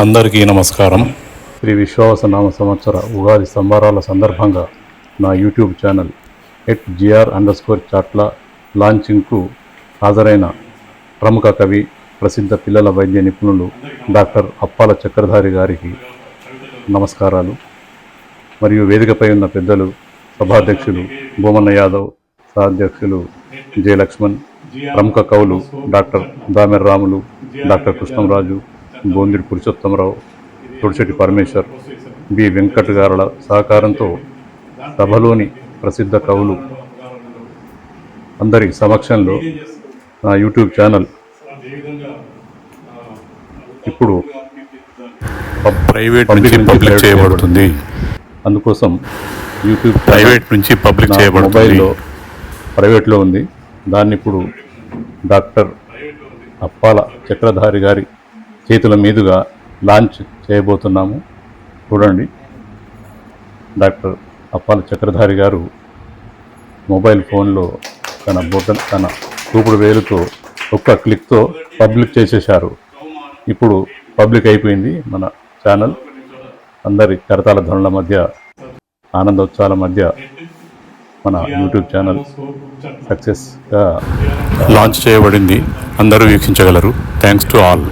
అందరికీ నమస్కారం. శ్రీ విశ్వావసనామ సంవత్సర ఉగాది సంబరాల సందర్భంగా నా యూట్యూబ్ ఛానల్ @gr_చాట్ల లాంచింగ్కు హాజరైన ప్రముఖ కవి, ప్రసిద్ధ పిల్లల వైద్య నిపుణులు డాక్టర్ అప్పాల చక్రధారి గారికి నమస్కారాలు. మరియు వేదికపై ఉన్న పెద్దలు, సభాధ్యక్షులు భూమన్న యాదవ్, సహాధ్యక్షులు జె లక్ష్మణ్, ప్రముఖ కవులు doctor Damera Ramulu, doctor Krishnamraju, Bondiri Purushottamarao, Thodichetti Parameshwar, B Venkat గారుల సహకారంతో సభలోని ప్రసిద్ధ కవులు అందరి సమక్షంలో నా యూట్యూబ్ ఛానల్ ఇప్పుడు ప్రైవేట్ నుంచి పబ్లిక్ చేయబడుతుంది. అందుకోసం యూట్యూబ్ ప్రైవేట్ నుంచి పబ్లిక్ చేయబడుతుంది. మొబైల్లో ప్రైవేట్లో ఉంది. దాన్ని ఇప్పుడు డాక్టర్ అప్పాల చక్రధారి గారి చేతుల మీదుగా లాంచ్ చేయబోతున్నాము. చూడండి, డాక్టర్ అప్పాల చక్రధారి గారు మొబైల్ ఫోన్లో తన చూపుడు వేలుతో ఒక్క క్లిక్తో పబ్లిక్ చేసేశారు. ఇప్పుడు పబ్లిక్ అయిపోయింది మన ఛానల్. అందరి కరతాళ ధ్వనుల మధ్య, ఆనందోత్సవాల మధ్య మన యూట్యూబ్ ఛానల్ సక్సెస్గా లాంచ్ చేయబడింది. అందరూ వీక్షించగలరు. Thanks to all.